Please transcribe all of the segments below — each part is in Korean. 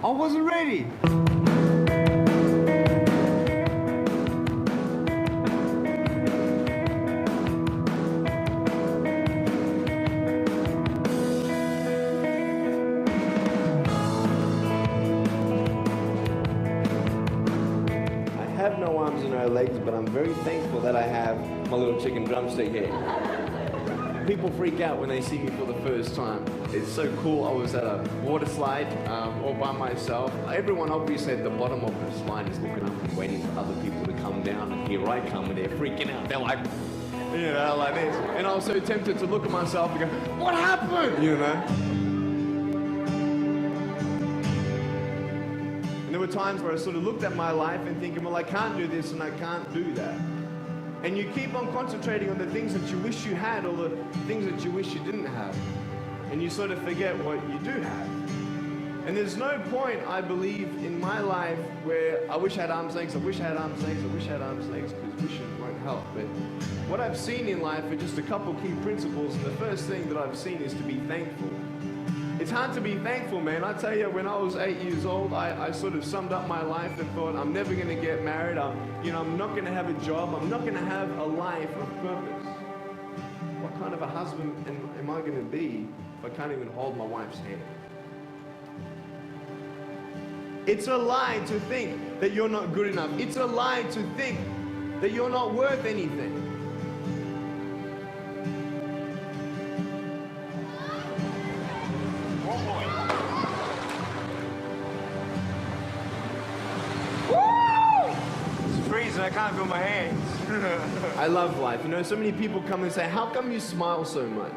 I wasn't ready. I have no arms and no legs, but I'm very thankful that I have my little chicken drumstick here. People freak out when they see me for the first time. It's so cool. I was at a water slide all by myself. Everyone obviously at the bottom of the slide is looking up and waiting for other people to come down, and here I come and they're freaking out. They're like, you know, like this. And I was so tempted to look at myself and go, what happened? You know? And there were times where I sort of looked at my life and thinking, well, I can't do this and I can't do that. And you keep on concentrating on the things that you wish you had or the things that you wish you didn't have. And you sort of forget what you do have. And there's no point, I believe, in my life where I wish I had arms and legs, I wish I had arms and legs, I wish I had arms and legs, because wishing won't help. But what I've seen in life are just a couple key principles. And the first thing that I've seen is to be thankful. It's hard to be thankful, man. I tell you, when I was 8 years old, I sort of summed up my life and thought, I'm never going to get married. I'm not going to have a job. I'm not going to have a life of purpose. What kind of a husband am I going to be if I can't even hold my wife's hand? It's a lie to think that you're not good enough. It's a lie to think that you're not worth anything. I can't feel my hands. I love life. You know, so many people come and say, how come you smile so much?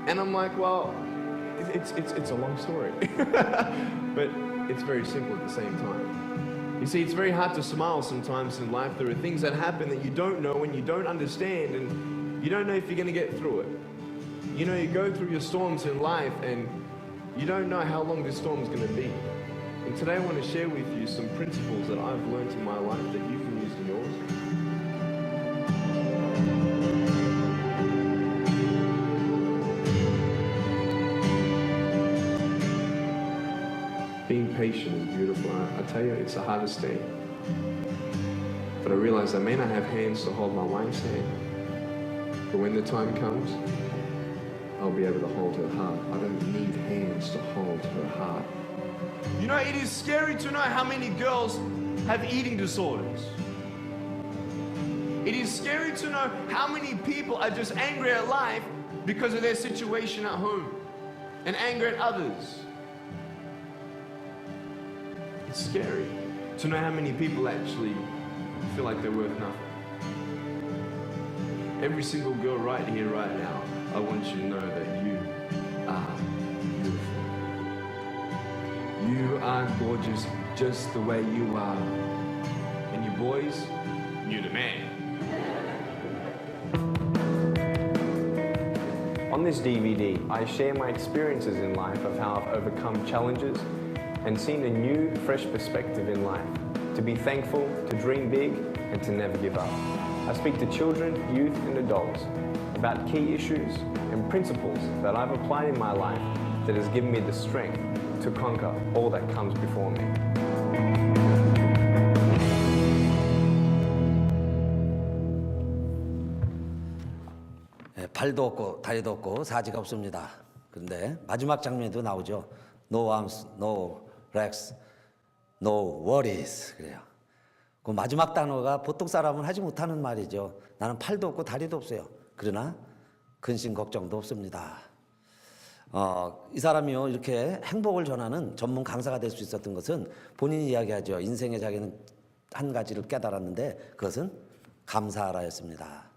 And I'm like, well, it's a long story. But it's very simple at the same time. You see, it's very hard to smile sometimes in life. There are things that happen that you don't know and you don't understand, and you don't know if you're going to get through it. You know, you go through your storms in life and you don't know how long this storm is going to be. And today I want to share with you some principles that I've learned in my life that you can use in yours. Being patient is beautiful. I tell you, it's the hardest thing. But I realize I may not have hands to hold my wife's hand, but when the time comes, I'll be able to hold her heart. I don't need hands to hold her heart. You know, it is scary to know how many girls have eating disorders. It is scary to know how many people are just angry at life because of their situation at home and angry at others. It's scary to know how many people actually feel like they're worth nothing. Every single girl right here, right now, I want you to know that you are beautiful. You are gorgeous just the way you are. And you boys, you're the man. On this DVD, I share my experiences in life of how I've overcome challenges and seen a new, fresh perspective in life. To be thankful, to dream big, and to never give up. I speak to children, youth, and adults about key issues and principles that I've applied in my life that has given me the strength to conquer all that comes before me. 발도 없고 다리도 없고 사지가 없습니다. 그런데 마지막 장면에도 나오죠. No arms, no legs, no worries. 그래요. 그 마지막 단어가 보통 사람은 하지 못하는 말이죠. 나는 팔도 없고 다리도 없어요. 그러나 근심 걱정도 없습니다. 이 사람이요, 이렇게 행복을 전하는 전문 강사가 될 수 있었던 것은 본인이 이야기하죠. 인생에 자기는 한 가지를 깨달았는데 그것은 감사하라였습니다.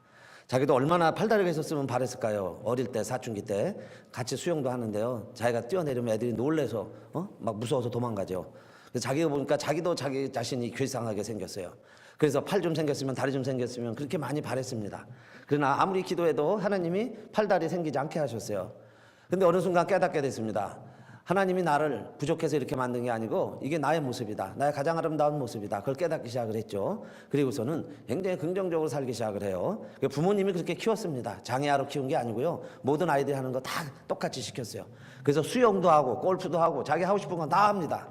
자기도 얼마나 팔다리가 있었으면 바랬을까요? 어릴 때, 사춘기 때 같이 수영도 하는데요. 자기가 뛰어내리면 애들이 놀래서 막 무서워서 도망가죠. 그래서 자기가 보니까 자기도 자기 자신이 괴상하게 생겼어요. 그래서 팔 좀 생겼으면 다리 좀 생겼으면 그렇게 많이 바랬습니다. 그러나 아무리 기도해도 하나님이 팔다리 생기지 않게 하셨어요. 근데 어느 순간 깨닫게 됐습니다. 하나님이 나를 부족해서 이렇게 만든 게 아니고 이게 나의 모습이다. 나의 가장 아름다운 모습이다. 그걸 깨닫기 시작을 했죠. 그리고서는 굉장히 긍정적으로 살기 시작을 해요. 부모님이 그렇게 키웠습니다. 장애아로 키운 게 아니고요. 모든 아이들이 하는 거 다 똑같이 시켰어요. 그래서 수영도 하고 골프도 하고 자기 하고 싶은 건 다 합니다.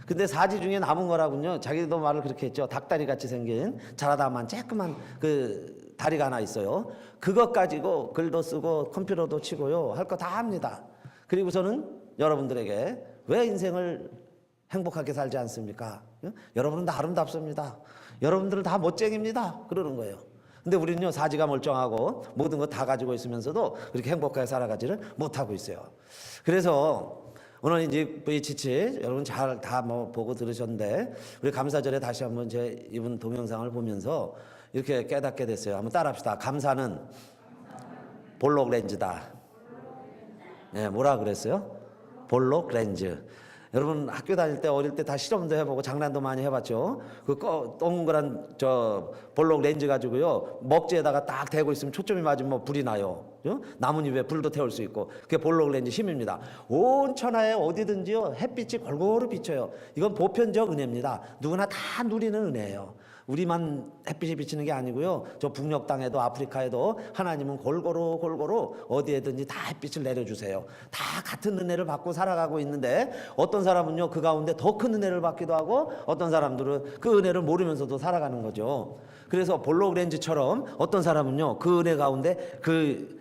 근데 사지 중에 남은 거라군요. 자기도 말을 그렇게 했죠. 닭다리 같이 생긴 자라다만 쬐끄만 그 다리가 하나 있어요. 그것 가지고 글도 쓰고 컴퓨터도 치고요. 할 거 다 합니다. 그리고 저는 여러분들에게 왜 인생을 행복하게 살지 않습니까? 여러분은 다 아름답습니다. 여러분들은 다 멋쟁입니다. 그러는 거예요. 근데 우리는요, 사지가 멀쩡하고 모든 거 다 가지고 있으면서도 그렇게 행복하게 살아가지를 못하고 있어요. 그래서 오늘 이제 VH치 여러분 잘 다 뭐 보고 들으셨는데, 우리 감사절에 다시 한번 제 이분 동영상을 보면서 이렇게 깨닫게 됐어요. 한번 따라합시다. 감사는 볼록 렌즈다. 네, 뭐라 그랬어요? 볼록 렌즈. 여러분 학교 다닐 때 어릴 때 다 실험도 해보고 장난도 많이 해봤죠. 그 동그란 저 볼록 렌즈 가지고요, 먹지에다가 딱 대고 있으면 초점이 맞으면 뭐 불이 나요. 나뭇잎에 불도 태울 수 있고, 그게 볼록 렌즈 힘입니다. 온 천하에 어디든지요 햇빛이 골고루 비쳐요. 이건 보편적 은혜입니다. 누구나 다 누리는 은혜예요. 우리만 햇빛이 비치는 게 아니고요, 저 북녘 땅에도 아프리카에도 하나님은 골고루 어디에든지 다 햇빛을 내려주세요. 다 같은 은혜를 받고 살아가고 있는데, 어떤 사람은요 그 가운데 더 큰 은혜를 받기도 하고, 어떤 사람들은 그 은혜를 모르면서도 살아가는 거죠. 그래서 볼록 렌즈처럼 어떤 사람은요 그 은혜 가운데 그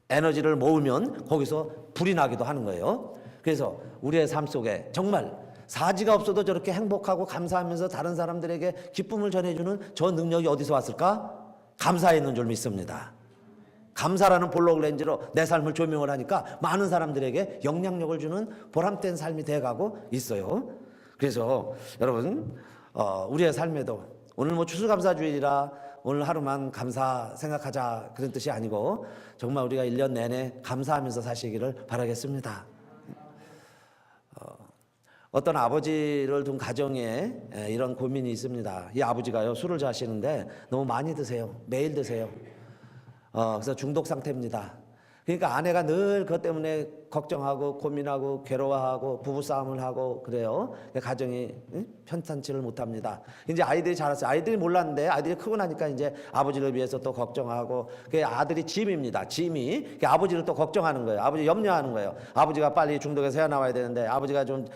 에너지를 모으면 거기서 불이 나기도 하는 거예요. 그래서 우리의 삶 속에 정말 사지가 없어도 저렇게 행복하고 감사하면서 다른 사람들에게 기쁨을 전해주는 저 능력이 어디서 왔을까? 감사에 있는 줄 믿습니다. 감사라는 볼록 렌즈로 내 삶을 조명을 하니까 많은 사람들에게 영향력을 주는 보람된 삶이 돼가고 있어요. 그래서 여러분, 우리의 삶에도 오늘 뭐 추수감사주일이라 오늘 하루만 감사 생각하자 그런 뜻이 아니고, 정말 우리가 1년 내내 감사하면서 사시기를 바라겠습니다. 어떤 아버지를 둔 가정에 이런 고민이 있습니다. 이 아버지가요 술을 자시는데 너무 많이 드세요. 매일 드세요. 그래서 중독 상태입니다. 그러니까 아내가 늘 그것 때문에 걱정하고 고민하고 괴로워하고 부부싸움을 하고 그래요. 가정이 편찮지를 못합니다. 이제 아이들이 자랐어요. 아이들이 몰랐는데 아이들이 크고 나니까 이제 아버지를 위해서 또 걱정하고, 그 아들이 짐입니다. 짐이 아버지를 또 걱정하는 거예요. 아버지 염려하는 거예요. 아버지가 빨리 중독에서 헤어나와야 되는데, 아버지가 좀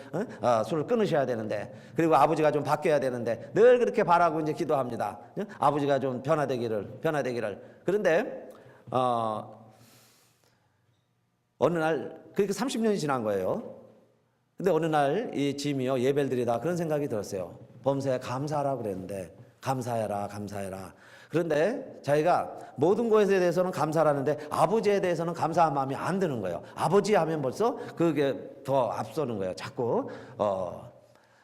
술을 끊으셔야 되는데, 그리고 아버지가 좀 바뀌어야 되는데, 늘 그렇게 바라고 이제 기도합니다. 아버지가 좀 변화되기를. 그런데 어느 날, 그렇게 30년이 지난 거예요. 근데 어느 날 이 짐이요 예배를 드리다 그런 생각이 들었어요. 범사에 감사하라고 그랬는데, 감사해라. 그런데 자기가 모든 것에 대해서는 감사하는데 아버지에 대해서는 감사한 마음이 안 드는 거예요. 아버지 하면 벌써 그게 더 앞서는 거예요. 자꾸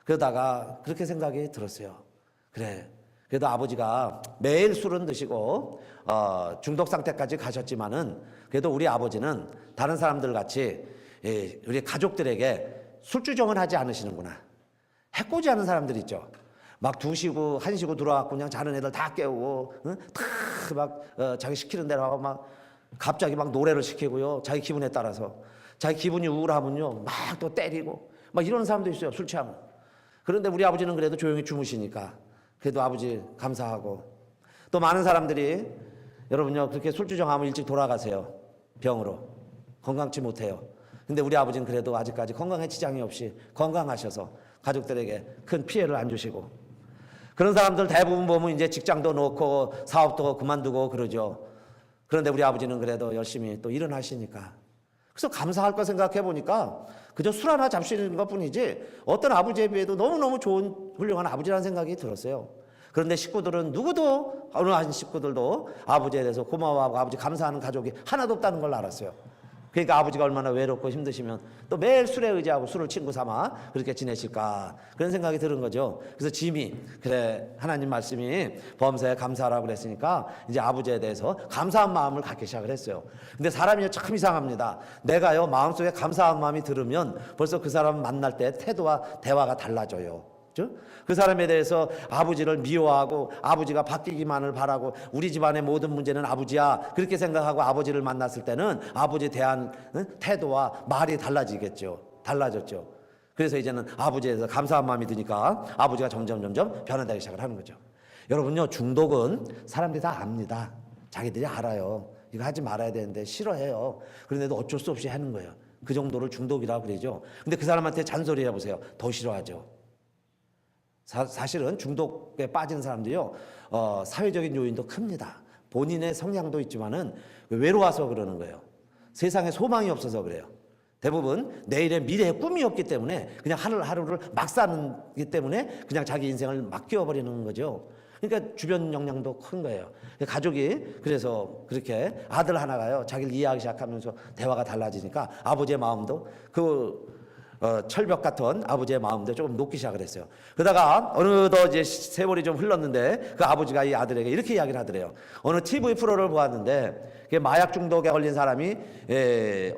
그러다가 그렇게 생각이 들었어요. 그래, 그래도 아버지가 매일 술은 드시고 중독 상태까지 가셨지만은, 그래도 우리 아버지는 다른 사람들 같이 우리 가족들에게 술주정을 하지 않으시는구나. 해코지 하는 사람들 있죠. 막 2시고 1시고 들어와갖고 그냥 자는 애들 다 깨우고, 자기 시키는 대로 하고, 막 갑자기 막 노래를 시키고요. 자기 기분에 따라서. 자기 기분이 우울하면요 막 또 때리고 막 이러는 사람도 있어요. 술 취하면. 그런데 우리 아버지는 그래도 조용히 주무시니까 그래도 아버지 감사하고. 또 많은 사람들이 여러분요 그렇게 술주정하면 일찍 돌아가세요. 병으로 건강치 못해요. 근데 우리 아버지는 그래도 아직까지 건강에 지장이 없이 건강하셔서 가족들에게 큰 피해를 안 주시고, 그런 사람들 대부분 보면 이제 직장도 놓고 사업도 그만두고 그러죠. 그런데 우리 아버지는 그래도 열심히 또 일은 하시니까. 그래서 감사할 거 생각해 보니까 그저 술 하나 잡수는 것 뿐이지 어떤 아버지에 비해도 너무너무 좋은 훌륭한 아버지라는 생각이 들었어요. 그런데 식구들은 누구도, 어느 한 식구들도 아버지에 대해서 고마워하고 아버지 감사하는 가족이 하나도 없다는 걸 알았어요. 그러니까 아버지가 얼마나 외롭고 힘드시면 또 매일 술에 의지하고 술을 친구 삼아 그렇게 지내실까, 그런 생각이 드는 거죠. 그래서 짐이, 그래 하나님 말씀이 범사에 감사하라고 그랬으니까 이제 아버지에 대해서 감사한 마음을 갖기 시작을 했어요. 근데 사람이 참 이상합니다. 내가요 마음속에 감사한 마음이 들으면 벌써 그 사람 만날 때 태도와 대화가 달라져요. 그 사람에 대해서 아버지를 미워하고 아버지가 바뀌기만을 바라고, 우리 집안의 모든 문제는 아버지야 그렇게 생각하고 아버지를 만났을 때는 아버지에 대한 태도와 말이 달라졌죠. 그래서 이제는 아버지에 대해서 감사한 마음이 드니까 아버지가 점점 변화되기 시작을 하는 거죠. 여러분요, 중독은 사람들이 다 압니다. 자기들이 알아요. 이거 하지 말아야 되는데 싫어해요. 그런데도 어쩔 수 없이 하는 거예요. 그 정도를 중독이라고 그러죠. 근데 그 사람한테 잔소리 해보세요. 더 싫어하죠. 사실은 중독에 빠진 사람들이요, 사회적인 요인도 큽니다. 본인의 성향도 있지만은 외로워서 그러는 거예요. 세상에 소망이 없어서 그래요. 대부분 내일의 미래의 꿈이 없기 때문에 그냥 하루를 막 사는기 때문에 그냥 자기 인생을 막 끼워버리는 거죠. 그러니까 주변 영향도 큰 거예요. 가족이 그래서 그렇게 아들 하나가요, 자기를 이해하기 시작하면서 대화가 달라지니까 아버지의 마음도 철벽 같은 아버지의 마음도 조금 녹기 시작을 했어요. 그러다가 어느덧 이제 세월이 좀 흘렀는데 그 아버지가 이 아들에게 이렇게 이야기를 하더래요. 어느 TV 프로를 보았는데 마약 중독에 걸린 사람이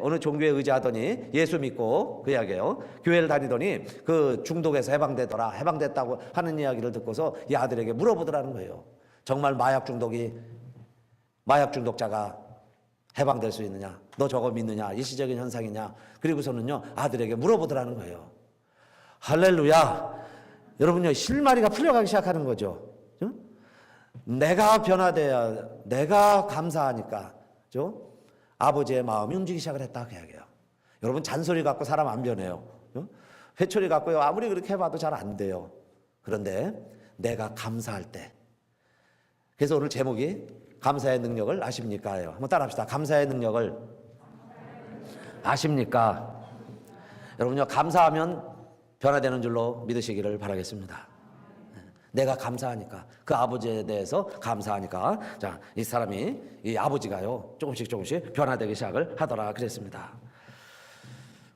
어느 종교에 의지하더니 예수 믿고 그 이야기예요. 교회를 다니더니 그 중독에서 해방되더라. 해방됐다고 하는 이야기를 듣고서 이 아들에게 물어보더라는 거예요. 정말 마약 중독자가 해방될 수 있느냐? 너 저거 믿느냐? 일시적인 현상이냐? 그리고서는요, 아들에게 물어보더라는 거예요. 할렐루야! 여러분요, 실마리가 풀려가기 시작하는 거죠. 내가 변화돼야, 내가 감사하니까, 아버지의 마음이 움직이기 시작을 했다, 그 이야기예요. 여러분, 잔소리 갖고 사람 안 변해요. 회초리 갖고요, 아무리 그렇게 해봐도 잘 안 돼요. 그런데 내가 감사할 때. 그래서 오늘 제목이 감사의 능력을 아십니까? 예요. 한번 따라합시다. 감사의 능력을 아십니까? 여러분요, 감사하면 변화되는 줄로 믿으시기를 바라겠습니다. 내가 감사하니까, 그 아버지에 대해서 감사하니까, 자, 이 사람이, 이 아버지가요, 조금씩 변화되기 시작을 하더라 그랬습니다.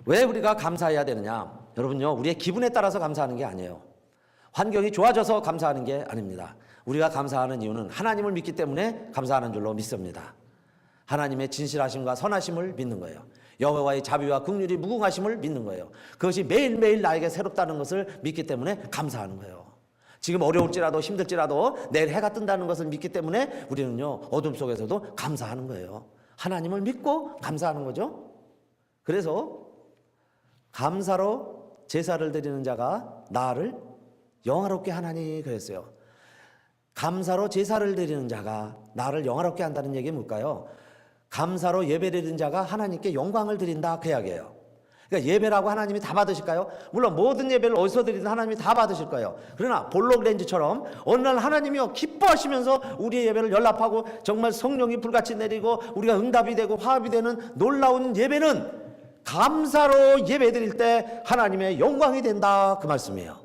왜 우리가 감사해야 되느냐? 여러분요, 우리의 기분에 따라서 감사하는 게 아니에요. 환경이 좋아져서 감사하는 게 아닙니다. 우리가 감사하는 이유는 하나님을 믿기 때문에 감사하는 줄로 믿습니다. 하나님의 진실하심과 선하심을 믿는 거예요. 여호와의 자비와 긍휼이 무궁하심을 믿는 거예요. 그것이 매일매일 나에게 새롭다는 것을 믿기 때문에 감사하는 거예요. 지금 어려울지라도 힘들지라도 내일 해가 뜬다는 것을 믿기 때문에 우리는요, 어둠 속에서도 감사하는 거예요. 하나님을 믿고 감사하는 거죠. 그래서 감사로 제사를 드리는 자가 나를 영화롭게 하나니 그랬어요. 감사로 제사를 드리는 자가 나를 영화롭게 한다는 얘기는 뭘까요? 감사로 예배 드리는 자가 하나님께 영광을 드린다, 그 이야기예요. 그러니까 예배라고 하나님이 다 받으실까요? 물론 모든 예배를 어디서 드리든 하나님이 다 받으실 거예요. 그러나 볼록 렌즈처럼 어느 날 하나님이요, 기뻐하시면서 우리의 예배를 연락하고 정말 성령이 불같이 내리고 우리가 응답이 되고 화합이 되는 놀라운 예배는 감사로 예배 드릴 때 하나님의 영광이 된다, 그 말씀이에요.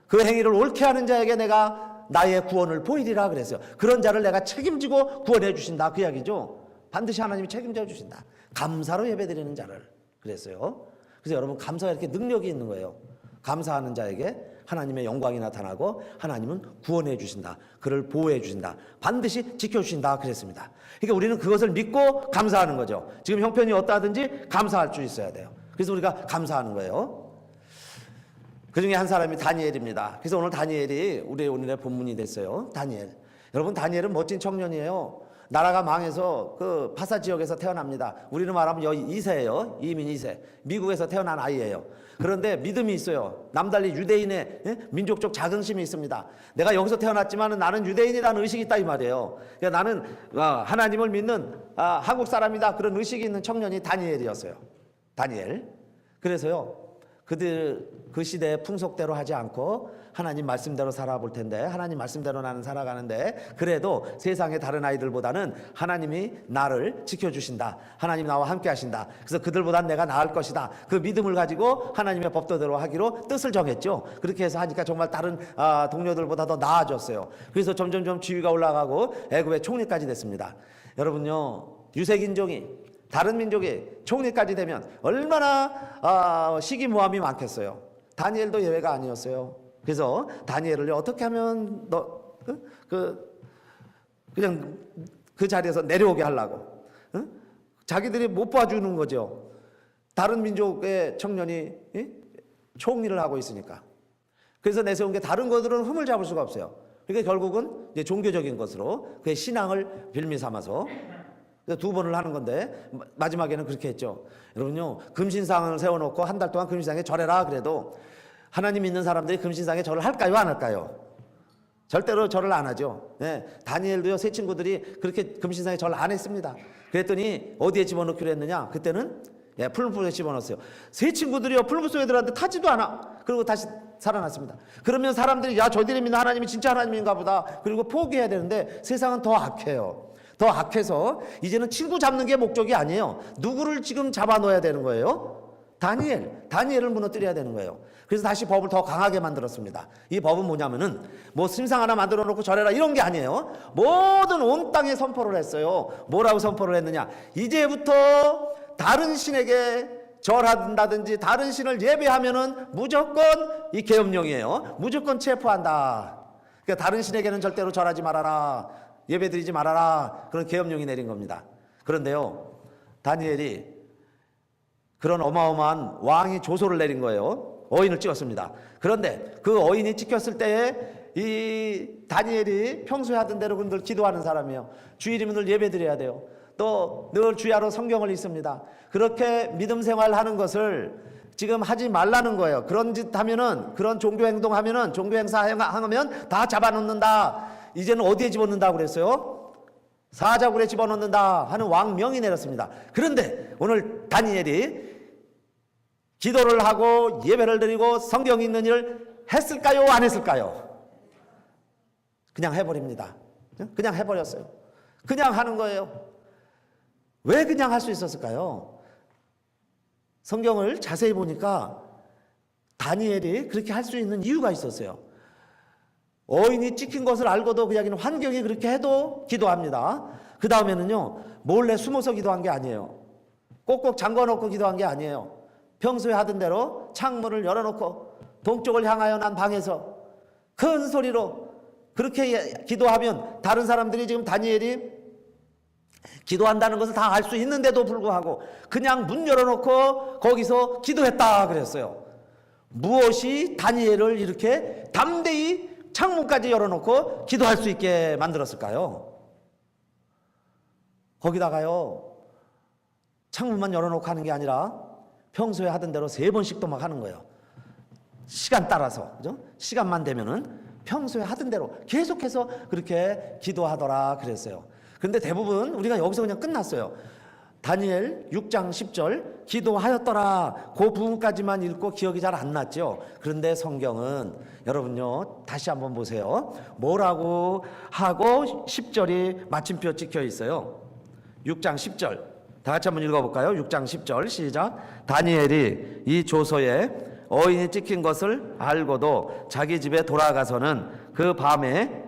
그 행위를 옳게 하는 자에게 내가 나의 구원을 보이리라 그랬어요. 그런 자를 내가 책임지고 구원해 주신다, 그 이야기죠. 반드시 하나님이 책임져 주신다. 감사로 예배드리는 자를 그랬어요. 그래서 여러분, 감사가 이렇게 능력이 있는 거예요. 감사하는 자에게 하나님의 영광이 나타나고 하나님은 구원해 주신다. 그를 보호해 주신다. 반드시 지켜주신다 그랬습니다. 그러니까 우리는 그것을 믿고 감사하는 거죠. 지금 형편이 어떠하든지 감사할 수 있어야 돼요. 그래서 우리가 감사하는 거예요. 그 중에 한 사람이 다니엘입니다. 그래서 오늘 다니엘이 우리의 오늘의 본문이 됐어요. 다니엘. 여러분, 다니엘은 멋진 청년이에요. 나라가 망해서 그 파사 지역에서 태어납니다. 우리는 말하면 여기 2세예요. 이민 2세. 미국에서 태어난 아이예요. 그런데 믿음이 있어요. 남달리 유대인의 민족적 자긍심이 있습니다. 내가 여기서 태어났지만 나는 유대인이라는 의식이 있다, 이 말이에요. 그러니까 나는 하나님을 믿는 한국 사람이다, 그런 의식이 있는 청년이 다니엘이었어요. 다니엘. 그래서요, 그 시대의 풍속대로 하지 않고 하나님 말씀대로 살아볼 텐데, 하나님 말씀대로 나는 살아가는데, 그래도 세상의 다른 아이들보다는 하나님이 나를 지켜주신다, 하나님 나와 함께 하신다, 그래서 그들보단 내가 나을 것이다, 그 믿음을 가지고 하나님의 법도대로 하기로 뜻을 정했죠. 그렇게 해서 하니까 정말 다른 동료들보다 더 나아졌어요. 그래서 점점점 지위가 올라가고 애굽의 총리까지 됐습니다. 여러분요, 유색인종이, 다른 민족이 총리까지 되면 얼마나 시기무함이 많겠어요. 다니엘도 예외가 아니었어요. 그래서 다니엘을 어떻게 하면 그냥 그 자리에서 내려오게 하려고, 자기들이 못 봐주는 거죠. 다른 민족의 청년이 총리를 하고 있으니까. 그래서 내세운 게 다른 것들은 흠을 잡을 수가 없어요. 그러니까 결국은 이제 종교적인 것으로 그의 신앙을 빌미 삼아서 두 번을 하는 건데, 마지막에는 그렇게 했죠. 여러분요, 금신상을 세워놓고 한 달 동안 금신상에 절해라 그래도 하나님 믿는 사람들이 금신상에 절을 할까요, 안 할까요? 절대로 절을 안 하죠. 네, 다니엘도요, 세 친구들이 그렇게 금신상에 절을 안 했습니다. 그랬더니 어디에 집어넣기로 했느냐? 그때는 풀무불에 집어넣었어요. 세 친구들이요, 풀무 속에 들어갔는데 타지도 않아. 그리고 다시 살아났습니다. 그러면 사람들이 야, 저들이 믿는 하나님이 진짜 하나님인가 보다. 그리고 포기해야 되는데 세상은 더 악해요. 더 악해서 이제는 친구 잡는 게 목적이 아니에요. 누구를 지금 잡아놓아야 되는 거예요? 다니엘을 무너뜨려야 되는 거예요. 그래서 다시 법을 더 강하게 만들었습니다. 이 법은 뭐냐면은 뭐 심상 하나 만들어 놓고 절해라 이런 게 아니에요. 모든 온 땅에 선포를 했어요. 뭐라고 선포를 했느냐? 이제부터 다른 신에게 절한다든지 다른 신을 예배하면은 무조건 이 계엄령이에요. 무조건 체포한다. 그러니까 다른 신에게는 절대로 절하지 말아라, 예배드리지 말아라, 그런 계엄령이 내린 겁니다. 그런데요, 다니엘이 그런 어마어마한 왕이 조소를 내린 거예요. 어인을 찍었습니다. 그런데 그 어인이 찍혔을 때에 이 다니엘이 평소에 하던 대로 늘 기도하는 사람이에요. 주일이면 늘 예배드려야 돼요. 또 늘 주야로 성경을 읽습니다. 그렇게 믿음 생활하는 것을 지금 하지 말라는 거예요. 그런 짓 하면은, 그런 종교 행동하면은, 종교 행사 하면 다 잡아놓는다. 이제는 어디에 집어넣는다고 그랬어요? 사자굴에 집어넣는다 하는 왕명이 내렸습니다. 그런데 오늘 다니엘이 기도를 하고 예배를 드리고 성경 읽는 일을 했을까요? 안 했을까요? 그냥 해버립니다. 그냥 해버렸어요. 그냥 하는 거예요. 왜 그냥 할 수 있었을까요? 성경을 자세히 보니까 다니엘이 그렇게 할 수 있는 이유가 있었어요. 어인이 찍힌 것을 알고도 그 이야기는 환경이 그렇게 해도 기도합니다. 그 다음에는요, 몰래 숨어서 기도한 게 아니에요. 꼭꼭 잠궈놓고 기도한 게 아니에요. 평소에 하던 대로 창문을 열어놓고 동쪽을 향하여 난 방에서 큰 소리로 그렇게 기도하면 다른 사람들이 지금 다니엘이 기도한다는 것을 다 알 수 있는데도 불구하고 그냥 문 열어놓고 거기서 기도했다 그랬어요. 무엇이 다니엘을 이렇게 담대히 창문까지 열어놓고 기도할 수 있게 만들었을까요? 거기다가요, 창문만 열어놓고 하는 게 아니라 평소에 하던 대로 3번씩도 막 하는 거예요. 시간 따라서, 그죠? 시간만 되면은 평소에 하던 대로 계속해서 그렇게 기도하더라 그랬어요. 근데 대부분 우리가 여기서 그냥 끝났어요. 다니엘 6장 10절 기도하였더라, 그 부분까지만 읽고 기억이 잘 안 났죠. 그런데 성경은 여러분요, 다시 한번 보세요. 뭐라고 하고 10절이 마침표 찍혀 있어요. 6장 10절 다 같이 한번 읽어볼까요? 6장 10절 시작. 다니엘이 이 조서에 어인이 찍힌 것을 알고도 자기 집에 돌아가서는 그 밤에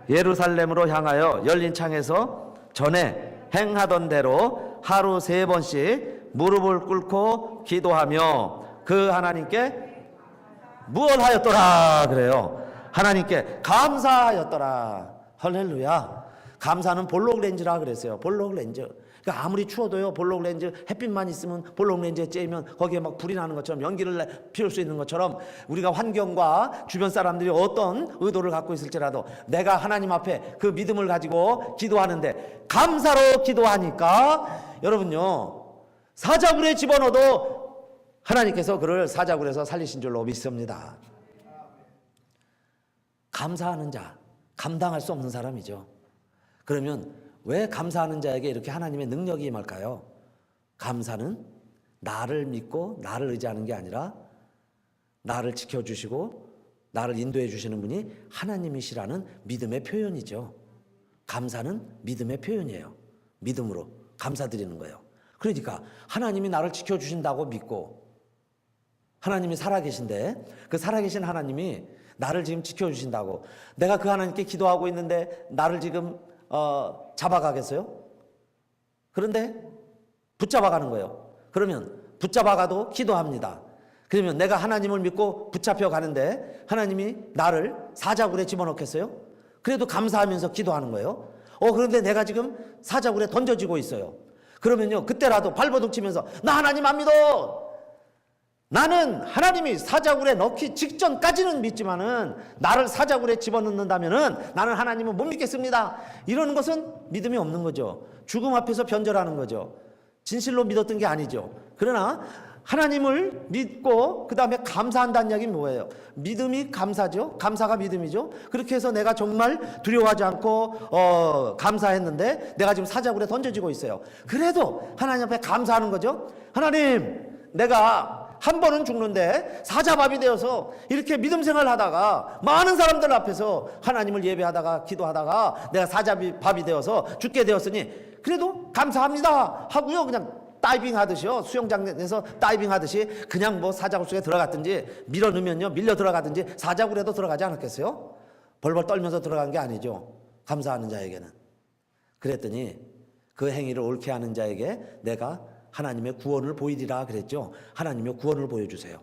예루살렘으로 향하여 열린 창에서 전에 행하던 대로 하루 3번씩 무릎을 꿇고 기도하며 그 하나님께 무엇하였더라 그래요. 하나님께 감사하였더라. 할렐루야. 감사는 볼록렌즈라 그랬어요. 볼록렌즈. 그러니까 아무리 추워도요, 볼록렌즈 햇빛만 있으면 볼록렌즈에 쬐면 거기에 막 불이 나는 것처럼, 연기를 피울 수 있는 것처럼, 우리가 환경과 주변 사람들이 어떤 의도를 갖고 있을지라도 내가 하나님 앞에 그 믿음을 가지고 기도하는데 감사로 기도하니까 여러분요, 사자굴에 집어넣어도 하나님께서 그를 사자굴에서 살리신 줄로 믿습니다. 감사하는 자, 감당할 수 없는 사람이죠. 그러면 왜 감사하는 자에게 이렇게 하나님의 능력이 임할까요? 감사는 나를 믿고 나를 의지하는 게 아니라 나를 지켜주시고 나를 인도해 주시는 분이 하나님이시라는 믿음의 표현이죠. 감사는 믿음의 표현이에요. 믿음으로 감사드리는 거예요. 그러니까 하나님이 나를 지켜주신다고 믿고, 하나님이 살아계신데 그 살아계신 하나님이 나를 지금 지켜주신다고, 내가 그 하나님께 기도하고 있는데 나를 지금 잡아가겠어요? 그런데 붙잡아가는 거예요. 그러면 붙잡아가도 기도합니다. 그러면 내가 하나님을 믿고 붙잡혀 가는데 하나님이 나를 사자굴에 집어넣겠어요? 그래도 감사하면서 기도하는 거예요. 그런데 내가 지금 사자굴에 던져지고 있어요. 그러면요, 그때라도 발버둥 치면서 나 하나님 안 믿어. 나는 하나님이 사자굴에 넣기 직전까지는 믿지만은 나를 사자굴에 집어넣는다면은 나는 하나님을 못 믿겠습니다. 이러는 것은 믿음이 없는 거죠. 죽음 앞에서 변절하는 거죠. 진실로 믿었던 게 아니죠. 그러나 하나님을 믿고 그 다음에 감사한다는 이야기는 뭐예요? 믿음이 감사죠. 감사가 믿음이죠. 그렇게 해서 내가 정말 두려워하지 않고 감사했는데 내가 지금 사자굴에 던져지고 있어요. 그래도 하나님 앞에 감사하는 거죠. 하나님, 내가 한 번은 죽는데 사자밥이 되어서 이렇게 믿음 생활을 하다가 많은 사람들 앞에서 하나님을 예배하다가 기도하다가 내가 사자밥이 되어서 죽게 되었으니 그래도 감사합니다 하고요. 그냥 다이빙 하듯이요. 수영장에서 다이빙 하듯이 그냥 뭐 사자굴 속에 들어갔든지 밀어 넣으면요. 밀려 들어가든지 사자굴에도 들어가지 않았겠어요? 벌벌 떨면서 들어간 게 아니죠. 감사하는 자에게는. 그랬더니 그 행위를 옳게 하는 자에게 내가 하나님의 구원을 보이리라 그랬죠. 하나님의 구원을 보여주세요.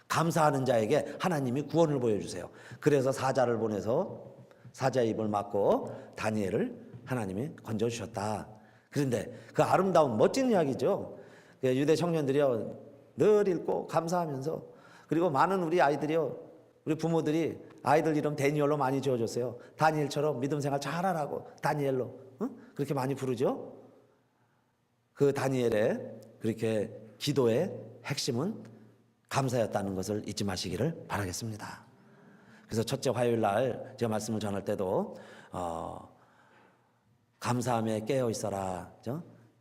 감사하는 자에게 하나님이 구원을 보여주세요. 그래서 사자를 보내서 사자의 입을 막고 다니엘을 하나님이 건져주셨다. 그런데 그 아름다운 멋진 이야기죠. 유대 청년들이요 늘 읽고 감사하면서, 그리고 많은 우리 아이들이요, 우리 부모들이 아이들 이름 다니엘로 많이 지어줬어요. 다니엘처럼 믿음 생활 잘하라고 다니엘로, 그렇게 많이 부르죠. 그 다니엘의 그렇게 기도의 핵심은 감사였다는 것을 잊지 마시기를 바라겠습니다. 그래서 첫째 화요일 날 제가 말씀을 전할 때도 감사함에 깨어 있어라.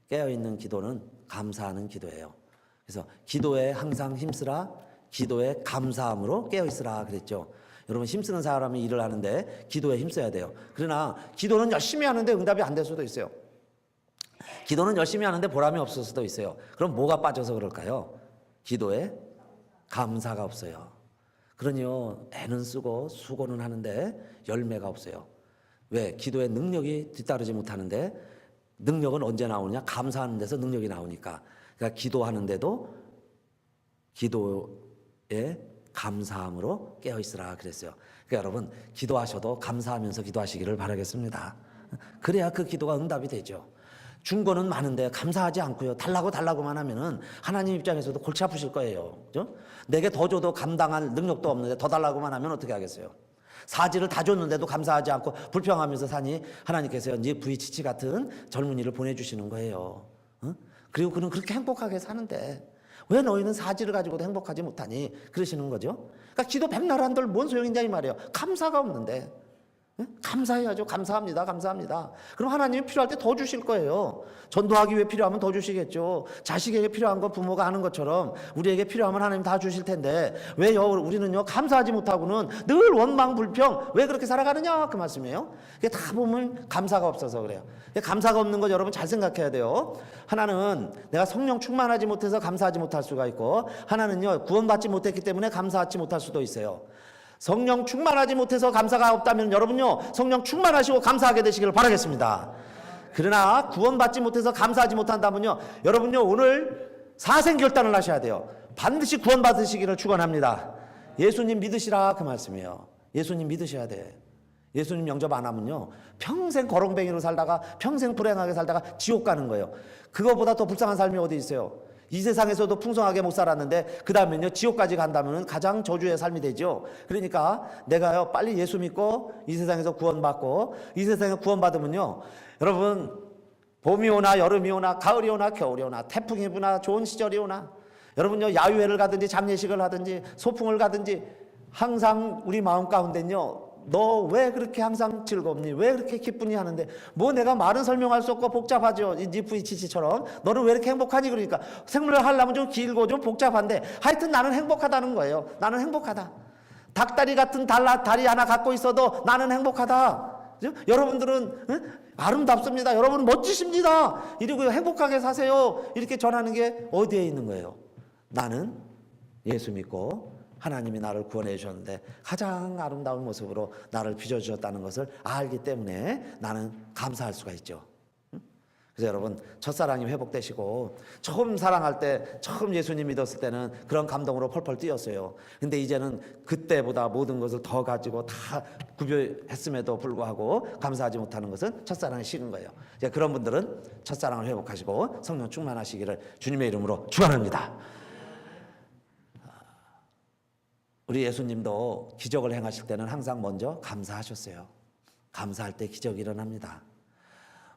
깨어 있는 기도는 감사하는 기도예요. 그래서 기도에 항상 힘쓰라. 기도에 감사함으로 깨어 있으라 그랬죠. 여러분, 힘쓰는 사람이 일을 하는데 기도에 힘써야 돼요. 그러나 기도는 열심히 하는데 응답이 안 될 수도 있어요. 기도는 열심히 하는데 보람이 없을 수도 있어요. 그럼 뭐가 빠져서 그럴까요? 기도에 감사가 없어요. 그러니요, 애는 쓰고 수고는 하는데 열매가 없어요. 왜? 기도의 능력이 뒤따르지 못하는데, 능력은 언제 나오느냐? 감사하는 데서 능력이 나오니까. 그러니까 기도하는데도 기도에 감사함으로 깨어 있으라 그랬어요. 그러니까 여러분, 기도하셔도 감사하면서 기도하시기를 바라겠습니다. 그래야 그 기도가 응답이 되죠. 준 거는 많은데 감사하지 않고요, 달라고만 하면은 하나님 입장에서도 골치 아프실 거예요. 그죠? 내게 더 줘도 감당할 능력도 없는데 더 달라고만 하면 어떻게 하겠어요? 사지를 다 줬는데도 감사하지 않고 불평하면서 사니 하나님께서 네 부이치치 같은 젊은이를 보내주시는 거예요. 그리고 그는 그렇게 행복하게 사는데 왜 너희는 사지를 가지고도 행복하지 못하니? 그러시는 거죠. 그러니까 기도 백날 한들 뭔 소용이냐 이 말이에요. 감사가 없는데. 감사해야죠. 감사합니다. 감사합니다. 그럼 하나님이 필요할 때 더 주실 거예요. 전도하기 위해 필요하면 더 주시겠죠. 자식에게 필요한 거 부모가 하는 것처럼 우리에게 필요하면 하나님 다 주실 텐데 왜요? 우리는요, 감사하지 못하고는 늘 원망 불평, 왜 그렇게 살아가느냐 그 말씀이에요. 이게 다 보면 감사가 없어서 그래요. 감사가 없는 거 여러분 잘 생각해야 돼요. 하나는 내가 성령 충만하지 못해서 감사하지 못할 수가 있고, 하나는요, 구원받지 못했기 때문에 감사하지 못할 수도 있어요. 성령 충만하지 못해서 감사가 없다면 여러분요, 성령 충만하시고 감사하게 되시기를 바라겠습니다. 그러나 구원받지 못해서 감사하지 못한다면요, 여러분요, 오늘 사생결단을 하셔야 돼요. 반드시 구원받으시기를 축원합니다. 예수님 믿으시라 그 말씀이에요. 예수님 믿으셔야 돼. 예수님 영접 안 하면요, 평생 거렁뱅이로 살다가 평생 불행하게 살다가 지옥 가는 거예요. 그거보다 더 불쌍한 삶이 어디 있어요? 이 세상에서도 풍성하게 못 살았는데 그 다음에는요, 지옥까지 간다면 가장 저주의 삶이 되죠. 그러니까 내가요, 빨리 예수 믿고 이 세상에서 구원받고, 이 세상에 구원받으면요, 여러분, 봄이 오나 여름이 오나 가을이 오나 겨울이 오나 태풍이 부나 좋은 시절이 오나, 여러분요, 야유회를 가든지 장례식을 하든지 소풍을 가든지 항상 우리 마음 가운데는요, 너 왜 그렇게 항상 즐겁니? 왜 그렇게 기쁘니? 하는데 뭐 내가 말은 설명할 수 없고 복잡하죠. 이 니프이치치처럼 너는 왜 이렇게 행복하니? 그러니까 생물을 하려면 좀 길고 좀 복잡한데 하여튼 나는 행복하다는 거예요. 나는 행복하다. 닭다리 같은 다리 하나 갖고 있어도 나는 행복하다. 그죠? 여러분들은 아름답습니다. 여러분 멋지십니다. 이러고 행복하게 사세요. 이렇게 전하는 게 어디에 있는 거예요? 나는 예수 믿고 하나님이 나를 구원해 주셨는데 가장 아름다운 모습으로 나를 빚어주셨다는 것을 알기 때문에 나는 감사할 수가 있죠. 그래서 여러분, 첫사랑이 회복되시고 처음 사랑할 때, 처음 예수님 믿었을 때는 그런 감동으로 펄펄 뛰었어요. 근데 이제는 그때보다 모든 것을 더 가지고 다 구별했음에도 불구하고 감사하지 못하는 것은 첫사랑이 식은 거예요. 이제 그런 분들은 첫사랑을 회복하시고 성령 충만하시기를 주님의 이름으로 축원합니다. 우리 예수님도 기적을 행하실 때는 항상 먼저 감사하셨어요. 감사할 때 기적이 일어납니다.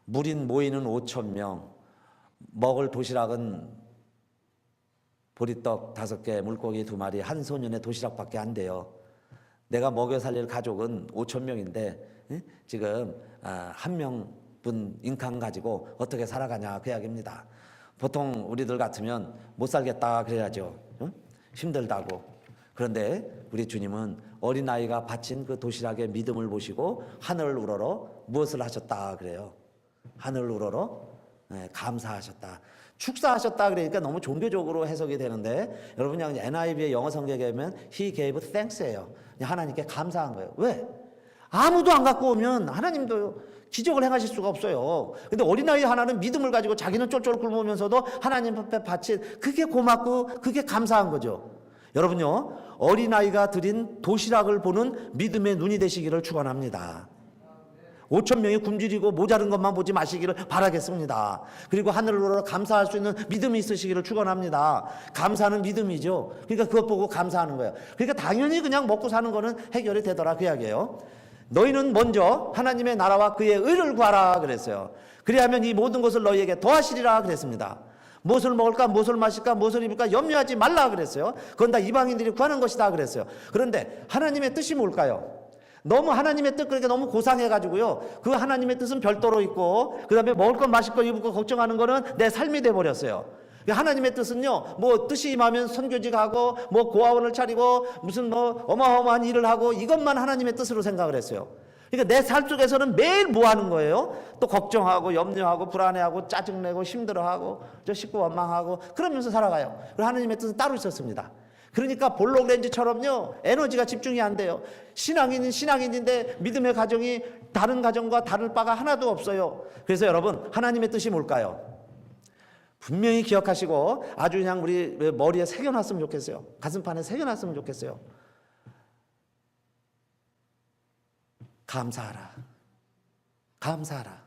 무린 모이는 5,000명, 먹을 도시락은 보리떡 5개, 물고기 2마리, 한 소년의 도시락밖에 안 돼요. 내가 먹여 살릴 가족은 5,000명인데 지금 한 명분 인칸 가지고 어떻게 살아가냐 그 이야기입니다. 보통 우리들 같으면 못 살겠다 그래야죠. 힘들다고. 그런데 우리 주님은 어린아이가 바친 그 도시락의 믿음을 보시고 하늘을 우러러 무엇을 하셨다 그래요? 하늘을 우러러 감사하셨다. 축사하셨다 그러니까 너무 종교적으로 해석이 되는데 여러분 그냥 NIV의 영어 성경에 보면 He gave thanks예요. 그냥 하나님께 감사한 거예요. 왜? 아무도 안 갖고 오면 하나님도 기적을 행하실 수가 없어요. 근데 어린아이 하나는 믿음을 가지고 자기는 쫄쫄 굶으면서도 하나님 앞에 바친 그게 고맙고 그게 감사한 거죠. 여러분요, 어린아이가 드린 도시락을 보는 믿음의 눈이 되시기를 축원합니다. 5천 명이 굶주리고 모자른 것만 보지 마시기를 바라겠습니다. 그리고 하늘을 우러러 감사할 수 있는 믿음이 있으시기를 축원합니다. 감사는 믿음이죠. 그러니까 그것 보고 감사하는 거예요. 그러니까 당연히 그냥 먹고 사는 거는 해결이 되더라 그 이야기예요. 너희는 먼저 하나님의 나라와 그의 의를 구하라 그랬어요. 그리하면 이 모든 것을 너희에게 더하시리라 그랬습니다. 무엇을 먹을까, 무엇을 마실까, 무엇을 입을까 염려하지 말라 그랬어요. 그건 다 이방인들이 구하는 것이다 그랬어요. 그런데 하나님의 뜻이 뭘까요? 너무 하나님의 뜻 그러니까 너무 고상해가지고요. 그 하나님의 뜻은 별도로 있고 그 다음에 먹을 것, 마실 것, 입을 것 걱정하는 거는 내 삶이 돼버렸어요. 하나님의 뜻은요, 뭐 뜻이 임하면 선교직하고 뭐 고아원을 차리고 무슨 뭐 어마어마한 일을 하고 이것만 하나님의 뜻으로 생각을 했어요. 그러니까 내 삶 속에서는 매일 뭐 하는 거예요? 또 걱정하고 염려하고 불안해하고 짜증내고 힘들어하고 저 식구 원망하고 그러면서 살아가요. 그리고 하나님의 뜻은 따로 있었습니다. 그러니까 볼록렌즈처럼요 에너지가 집중이 안 돼요. 신앙인은 신앙인인데 믿음의 가정이 다른 가정과 다를 바가 하나도 없어요. 그래서 여러분 하나님의 뜻이 뭘까요? 분명히 기억하시고 아주 그냥 우리 머리에 새겨놨으면 좋겠어요. 가슴판에 새겨놨으면 좋겠어요. 감사하라. 감사하라.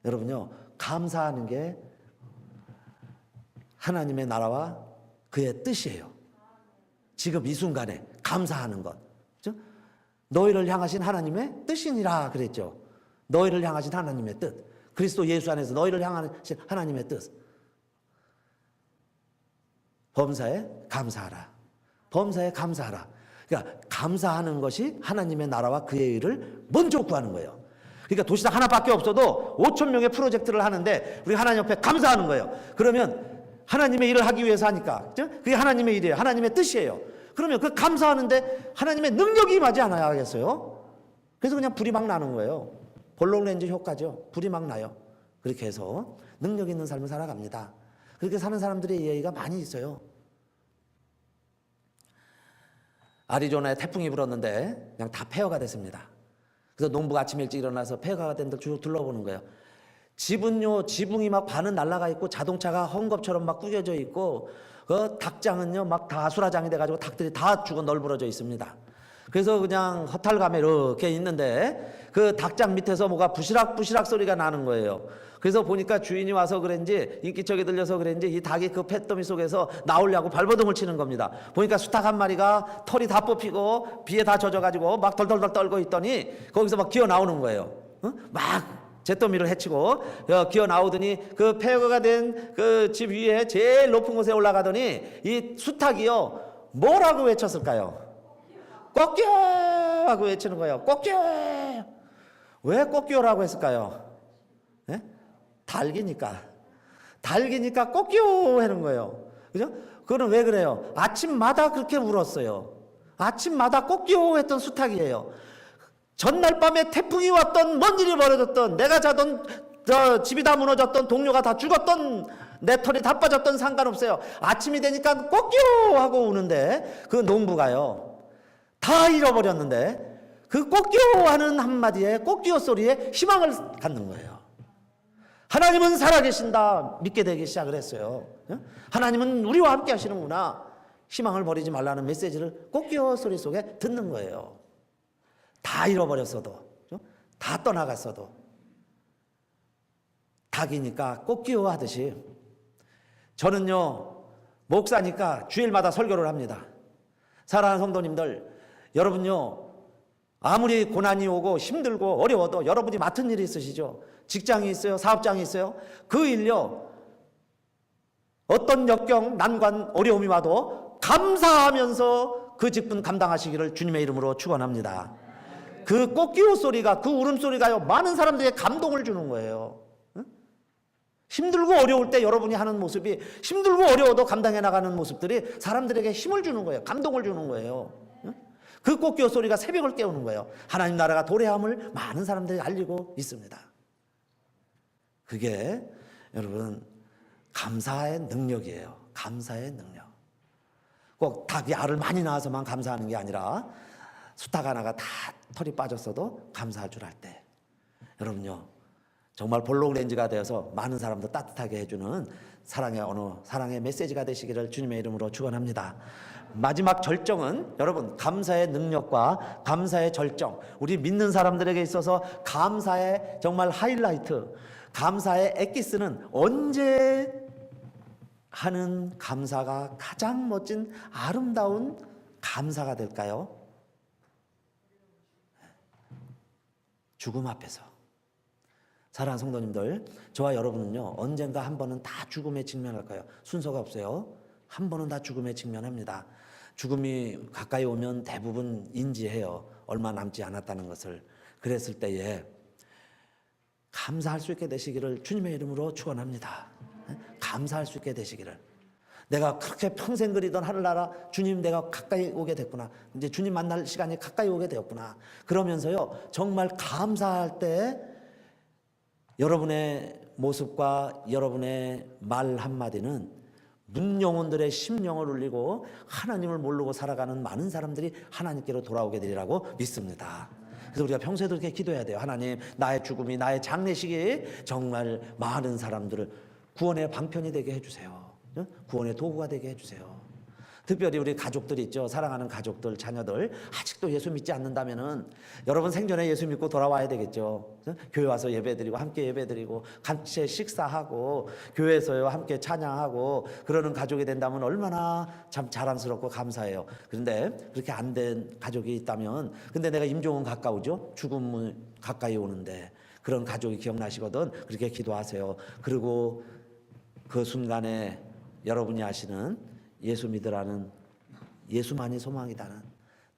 여러분요, 감사하는 게 하나님의 나라와 그의 뜻이에요. 지금 이 순간에 감사하는 것. 그렇죠? 너희를 향하신 하나님의 뜻이니라 그랬죠. 너희를 향하신 하나님의 뜻. 그리스도 예수 안에서 너희를 향하신 하나님의 뜻. 범사에 감사하라. 범사에 감사하라. 그러니까 감사하는 것이 하나님의 나라와 그의 일을 먼저 구하는 거예요. 그러니까 도시락 하나밖에 없어도 5천 명의 프로젝트를 하는데 우리 하나님 옆에 감사하는 거예요. 그러면 하나님의 일을 하기 위해서 하니까 그게 하나님의 일이에요. 하나님의 뜻이에요. 그러면 그 감사하는데 하나님의 능력이 임하지 않아야 하겠어요? 그래서 그냥 불이 막 나는 거예요. 볼록렌즈 효과죠. 불이 막 나요. 그렇게 해서 능력 있는 삶을 살아갑니다. 그렇게 사는 사람들의 이야기가 많이 있어요. 아리조나에 태풍이 불었는데 그냥 다 폐허가 됐습니다. 그래서 농부가 아침 일찍 일어나서 폐허가 된 데 쭉 둘러보는 거예요. 집은요, 지붕이 막 반은 날아가 있고 자동차가 헝겊처럼 막 구겨져 있고 그 닭장은요 막 다 아수라장이 돼가지고 닭들이 다 죽어 널브러져 있습니다. 그래서 그냥 허탈감에 이렇게 있는데 그 닭장 밑에서 뭐가 부시락부시락 소리가 나는 거예요. 그래서 보니까 주인이 와서 그런지 인기척이 들려서 그런지 이 닭이 그 펫더미 속에서 나오려고 발버둥을 치는 겁니다. 보니까 수탉 한 마리가 털이 다 뽑히고 비에 다 젖어가지고 막 덜덜덜 떨고 있더니 거기서 막 기어 나오는 거예요. 막 잿더미를 헤치고 기어 나오더니 그 폐허가 된 그 집 위에 제일 높은 곳에 올라가더니 이 수탉이요 뭐라고 외쳤을까요? 꽃교 하고 외치는 거예요. 꽃교. 왜 꽃교라고 했을까요? 네? 닭이니까 꽃교 하는 거예요. 그죠? 그거는 왜 그래요? 아침마다 그렇게 울었어요. 아침마다 꽃교 했던 수탉이에요. 전날 밤에 태풍이 왔던 뭔 일이 벌어졌던 내가 자던 집이 다 무너졌던 동료가 다 죽었던 내 털이 다 빠졌던 상관없어요. 아침이 되니까 꽃교 하고 우는데 그 농부가요 다 잃어버렸는데 그 꽃교 하는 한마디에 꽃교 소리에 희망을 갖는 거예요. 하나님은 살아계신다 믿게 되기 시작을 했어요. 하나님은 우리와 함께 하시는구나. 희망을 버리지 말라는 메시지를 꽃교 소리 속에 듣는 거예요. 다 잃어버렸어도 다 떠나갔어도 닭이니까 꽃기호 하듯이 저는요 목사니까 주일마다 설교를 합니다. 사랑하는 성도님들, 여러분요 아무리 고난이 오고 힘들고 어려워도 여러분이 맡은 일이 있으시죠. 직장이 있어요, 사업장이 있어요. 그 일요 어떤 역경, 난관, 어려움이 와도 감사하면서 그 직분 감당하시기를 주님의 이름으로 축원합니다. 그 꽃기호 소리가, 그 울음소리가요 많은 사람들에게 감동을 주는 거예요. 힘들고 어려울 때 여러분이 하는 모습이 힘들고 어려워도 감당해 나가는 모습들이 사람들에게 힘을 주는 거예요. 감동을 주는 거예요. 그 꽃기호 소리가 새벽을 깨우는 거예요. 하나님 나라가 도래함을 많은 사람들이 알리고 있습니다. 그게 여러분 감사의 능력이에요. 감사의 능력. 꼭 닭이 알을 많이 낳아서만 감사하는 게 아니라 수탉 하나가 다 털이 빠졌어도 감사할 줄 알 때 여러분요 정말 볼록 렌즈가 되어서 많은 사람들 따뜻하게 해주는 사랑의 언어, 사랑의 메시지가 되시기를 주님의 이름으로 축원합니다. 마지막 절정은 여러분 감사의 능력과 감사의 절정, 우리 믿는 사람들에게 있어서 감사의 정말 하이라이트, 감사의 엑기스는 언제 하는 감사가 가장 멋진 아름다운 감사가 될까요? 죽음 앞에서. 사랑하는 성도님들, 저와 여러분은요 언젠가 한 번은 다 죽음에 직면할 거예요. 순서가 없어요. 한 번은 다 죽음에 직면합니다. 죽음이 가까이 오면 대부분 인지해요. 얼마 남지 않았다는 것을. 그랬을 때에 감사할 수 있게 되시기를 주님의 이름으로 축원합니다. 감사할 수 있게 되시기를. 내가 그렇게 평생 그리던 하늘나라, 주님 내가 가까이 오게 됐구나. 이제 주님 만날 시간이 가까이 오게 되었구나. 그러면서요 정말 감사할 때 여러분의 모습과 여러분의 말 한마디는 문영혼들의 심령을 울리고 하나님을 모르고 살아가는 많은 사람들이 하나님께로 돌아오게 되리라고 믿습니다. 그래서 우리가 평소에도 이렇게 기도해야 돼요. 하나님, 나의 죽음이, 나의 장례식이 정말 많은 사람들을 구원의 방편이 되게 해주세요. 구원의 도구가 되게 해주세요. 특별히 우리 가족들이 있죠. 사랑하는 가족들, 자녀들 아직도 예수 믿지 않는다면은 여러분 생전에 예수 믿고 돌아와야 되겠죠. 교회 와서 예배드리고 함께 예배드리고 같이 식사하고 교회에서요 함께 찬양하고 그러는 가족이 된다면 얼마나 참 자랑스럽고 감사해요. 그런데 그렇게 안 된 가족이 있다면, 근데 내가 임종은 가까우죠. 죽음은 가까이 오는데 그런 가족이 기억나시거든. 그렇게 기도하세요. 그리고 그 순간에 여러분이 아시는 예수 믿으라는, 예수만이 소망이다는,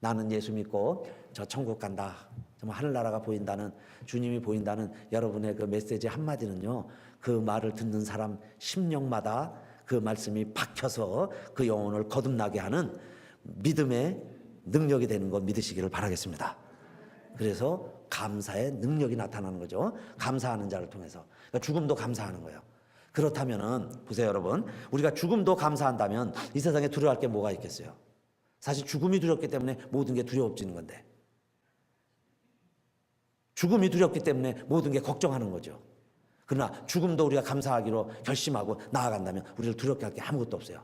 나는 예수 믿고 저 천국 간다, 정말 하늘나라가 보인다는, 주님이 보인다는 여러분의 그 메시지 한마디는요 그 말을 듣는 사람 심령마다 그 말씀이 박혀서 그 영혼을 거듭나게 하는 믿음의 능력이 되는 거 믿으시기를 바라겠습니다. 그래서 감사의 능력이 나타나는 거죠. 감사하는 자를 통해서. 그러니까 죽음도 감사하는 거예요. 그렇다면은 보세요 여러분, 우리가 죽음도 감사한다면 이 세상에 두려워할 게 뭐가 있겠어요? 사실 죽음이 두렵기 때문에 모든 게 두려워지는 건데, 죽음이 두렵기 때문에 모든 게 걱정하는 거죠. 그러나 죽음도 우리가 감사하기로 결심하고 나아간다면 우리를 두렵게 할 게 아무것도 없어요.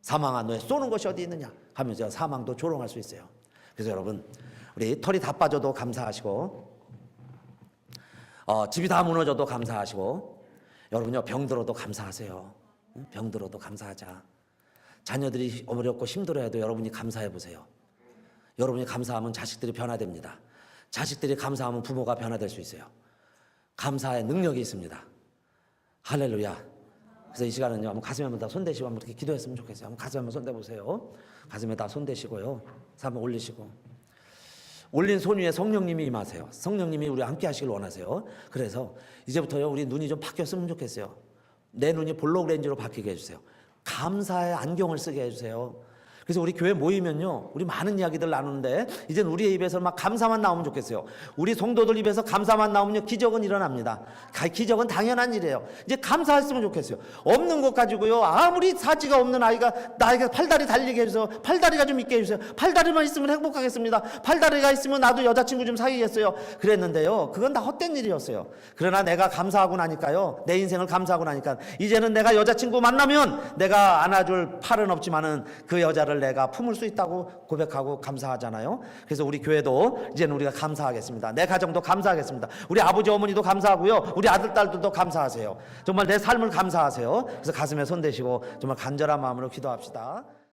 사망아 너의 쏘는 것이 어디 있느냐 하면서 사망도 조롱할 수 있어요. 그래서 여러분, 우리 털이 다 빠져도 감사하시고 집이 다 무너져도 감사하시고, 여러분요 병들어도 감사하세요. 병들어도 감사하자. 자녀들이 어렵고 힘들어해도 여러분이 감사해 보세요. 여러분이 감사하면 자식들이 변화됩니다. 자식들이 감사하면 부모가 변화될 수 있어요. 감사의 능력이 있습니다. 할렐루야. 그래서 이 시간은요 한번 가슴에 한번 다 손대시고 한번 이렇게 기도했으면 좋겠어요. 한번 가슴에 한번 손대 보세요. 가슴에 다 손대시고요, 한번 올리시고, 올린 손 위에 성령님이 임하세요. 성령님이 우리와 함께 하시길 원하세요. 그래서 이제부터요 우리 눈이 좀 바뀌었으면 좋겠어요. 내 눈이 볼록 렌즈로 바뀌게 해주세요. 감사의 안경을 쓰게 해주세요. 그래서 우리 교회 모이면요 우리 많은 이야기들 나누는데 이젠 우리의 입에서 막 감사만 나오면 좋겠어요. 우리 성도들 입에서 감사만 나오면요 기적은 일어납니다. 기적은 당연한 일이에요. 이제 감사했으면 좋겠어요. 없는 것 가지고요 아무리 사지가 없는 아이가 나에게 팔다리 달리게 해주세요. 팔다리가 좀 있게 해주세요. 팔다리만 있으면 행복하겠습니다. 팔다리가 있으면 나도 여자친구 좀 사귀겠어요. 그랬는데요 그건 다 헛된 일이었어요. 그러나 내가 감사하고 나니까요, 내 인생을 감사하고 나니까 이제는 내가 여자친구 만나면 내가 안아줄 팔은 없지만은 그 여자를 내가 품을 수 있다고 고백하고 감사하잖아요. 그래서 우리 교회도 이제는 우리가 감사하겠습니다. 내 가정도 감사하겠습니다. 우리 아버지 어머니도 감사하고요, 우리 아들 딸들도 감사하세요. 정말 내 삶을 감사하세요. 그래서 가슴에 손 대시고 정말 간절한 마음으로 기도합시다.